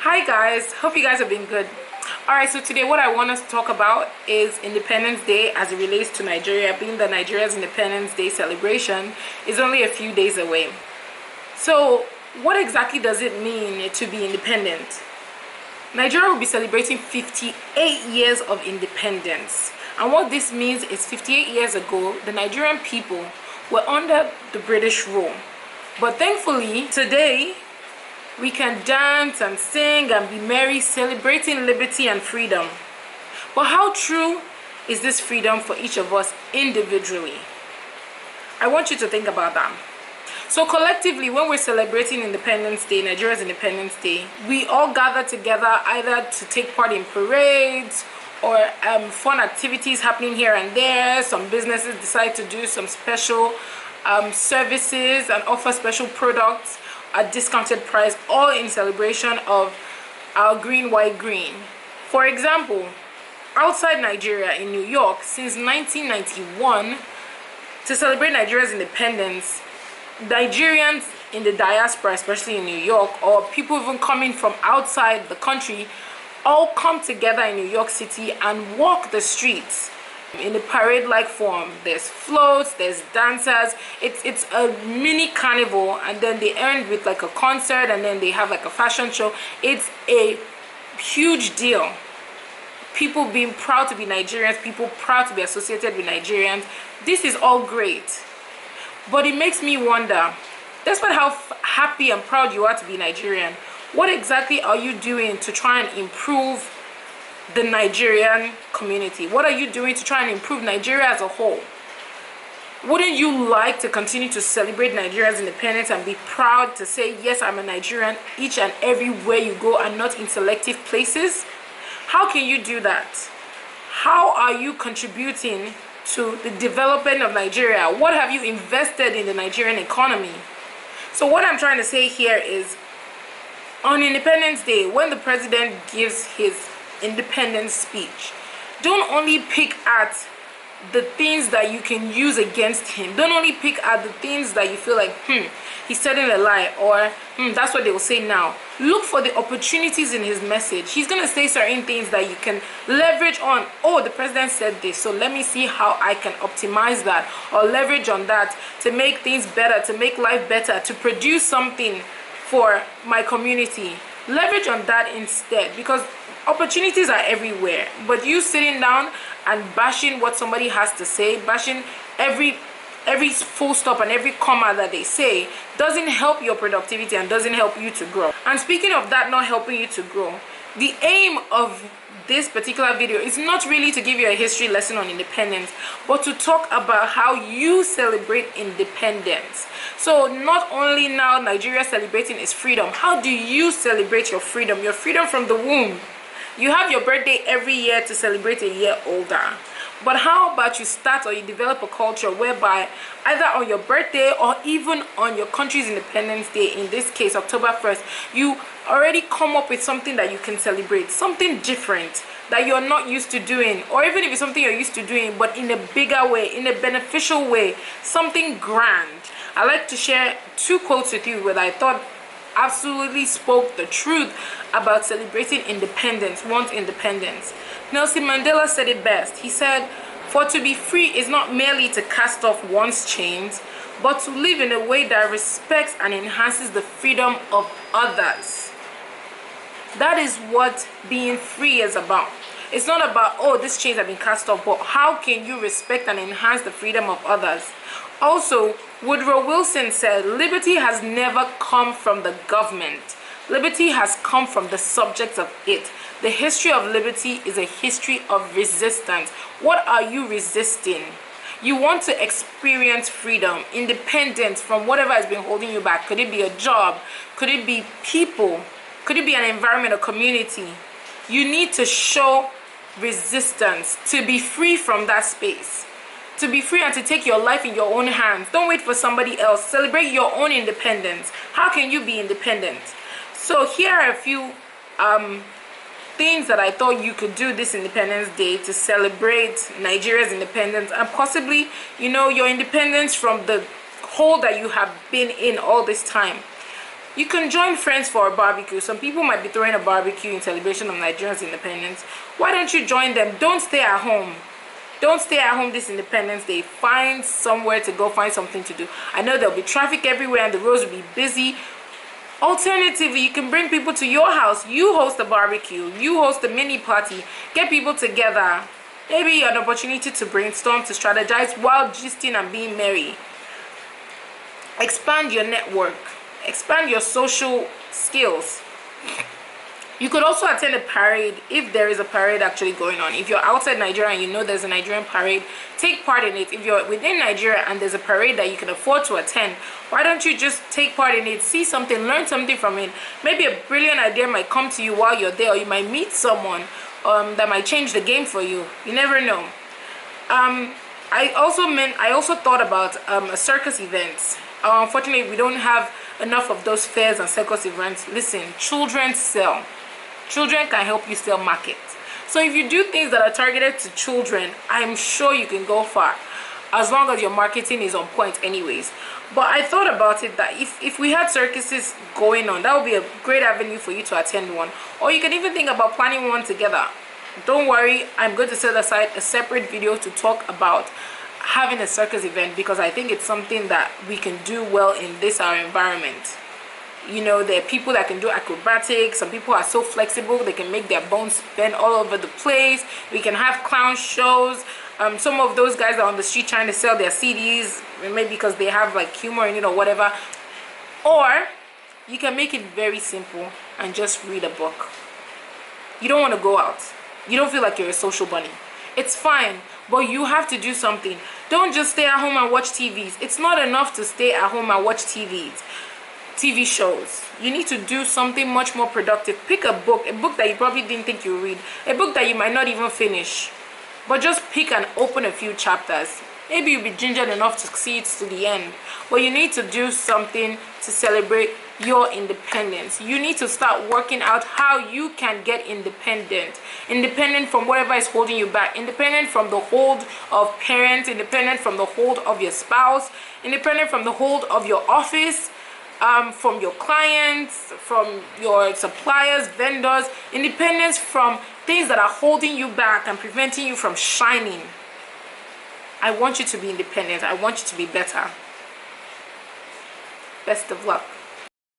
Hi guys, hope you guys have been good. Alright, so today what I want us to talk about is Independence Day as it relates to Nigeria, being that Nigeria's Independence Day celebration is only a few days away. So what exactly does it mean to be independent? Nigeria will be celebrating 58 years of independence. And what this means is 58 years ago, the Nigerian people were under the British rule. But thankfully, today, we can dance and sing and be merry, celebrating liberty and freedom. But how true is this freedom for each of us individually? I want you to think about that. So collectively, when we're celebrating Independence Day, Nigeria's Independence Day, we all gather together either to take part in parades or fun activities happening here and there. Some businesses decide to do some special services and offer special products at discounted price, all in celebration of our green, white, green. For example, outside Nigeria, in New York, since 1991, to celebrate Nigeria's independence, Nigerians in the diaspora, especially in New York, or people even coming from outside the country, all come together in New York City and walk the streets in a parade-like form. There's floats, there's dancers. It's a mini carnival, and then they end with like a concert, and then they have like a fashion show. It's a huge deal. People being proud to be Nigerians, people proud to be associated with Nigerians. This is all great, but it makes me wonder, despite how happy and proud you are to be Nigerian, what exactly are you doing to try and improve the Nigerian community? What are you doing to try and improve Nigeria as a whole? Wouldn't you like to continue to celebrate Nigeria's independence and be proud to say, yes, I'm a Nigerian each and everywhere you go, and not in selective places? How can you do that? How are you contributing to the development of Nigeria? What have you invested in the Nigerian economy? So what I'm trying to say here is, on Independence Day, when the president gives his independence speech, don't only pick at the things that you can use against him. Don't only pick at the things that you feel like, he's telling a lie, or that's what they will say now. Look for the opportunities in his message. He's going to say certain things that you can leverage on. Oh, the president said this, so let me see how I can optimize that, or leverage on that to make things better, to make life better, to produce something for my community. Leverage on that instead, because opportunities are everywhere. But you sitting down and bashing what somebody has to say, bashing every full stop and every comma that they say, doesn't help your productivity and doesn't help you to grow. And speaking of that not helping you to grow, the aim of this particular video is not really to give you a history lesson on independence, but to talk about how you celebrate independence. So not only now Nigeria celebrating its freedom, how do you celebrate your freedom from the womb? You have your birthday every year to celebrate a year older. But how about you start, or you develop a culture whereby either on your birthday or even on your country's Independence Day, in this case October 1st, you already come up with something that you can celebrate, something different that you're not used to doing, or even if it's something you're used to doing but in a bigger way, in a beneficial way, something grand. I like to share two quotes with you that I thought absolutely spoke the truth about celebrating independence, one's independence. Nelson Mandela said it best. He said, "For to be free is not merely to cast off one's chains, but to live in a way that respects and enhances the freedom of others." That is what being free is about. It's not about, oh, these chains have been cast off, but how can you respect and enhance the freedom of others? Also, Woodrow Wilson said, liberty has never come from the government. Liberty has come from the subjects of it. The history of liberty is a history of resistance. What are you resisting? You want to experience freedom, independence from whatever has been holding you back. Could it be a job? Could it be people? Could it be an environment, a community? You need to show resistance to be free from that space. To be free and to take your life in your own hands. Don't wait for somebody else. Celebrate your own independence. How can you be independent? So here are a few things that I thought you could do this Independence Day to celebrate Nigeria's independence, and possibly, your independence from the hole that you have been in all this time. You can join friends for a barbecue. Some people might be throwing a barbecue in celebration of Nigerians' independence. Why don't you join them? Don't stay at home. Don't stay at home this Independence Day. Find somewhere to go, find something to do. I know there'll be traffic everywhere and the roads will be busy. Alternatively, you can bring people to your house. You host a barbecue. You host a mini party. Get people together. Maybe an opportunity to brainstorm, to strategize while gisting and being merry. Expand your network. Expand your social skills. You could also attend a parade if there is a parade actually going on. If you're outside Nigeria and you know there's a Nigerian parade, take part in it. If you're within Nigeria and there's a parade that you can afford to attend, why don't you just take part in it, see something, learn something from it. Maybe a brilliant idea might come to you while you're there, or you might meet someone that might change the game for you. You never know. I also thought about a circus event. Unfortunately, we don't have enough of those fairs and circus events. Listen, children sell. Children can help you sell market. So if you do things that are targeted to children, I'm sure you can go far, as long as your marketing is on point anyways. But I thought about it that if we had circuses going on, that would be a great avenue for you to attend one. Or you can even think about planning one together. Don't worry, I'm going to set aside a separate video to talk about having a circus event, because I think it's something that we can do well in this our environment. You know, there are people that can do acrobatics. Some people are so flexible, they can make their bones bend all over the place. We can have clown shows. Some of those guys are on the street trying to sell their CDs, maybe because they have like humor in it or whatever. Or you can make it very simple and just read a book. You don't want to go out. You don't feel like you're a social bunny. It's fine, but you have to do something. Don't just stay at home and watch TVs. It's not enough to stay at home and watch TV shows. You need to do something much more productive. Pick a book that you probably didn't think you would read, a book that you might not even finish, but just pick and open a few chapters. Maybe you'll be gingered enough to see it to the end, but you need to do something to celebrate your independence. You need to start working out how you can get independent from whatever is holding you back, independent from the hold of parents, independent from the hold of your spouse, independent from the hold of your office, from your clients, from your suppliers, vendors, independence from things that are holding you back and preventing you from shining. I want you to be independent. I want you to be better. Best of luck.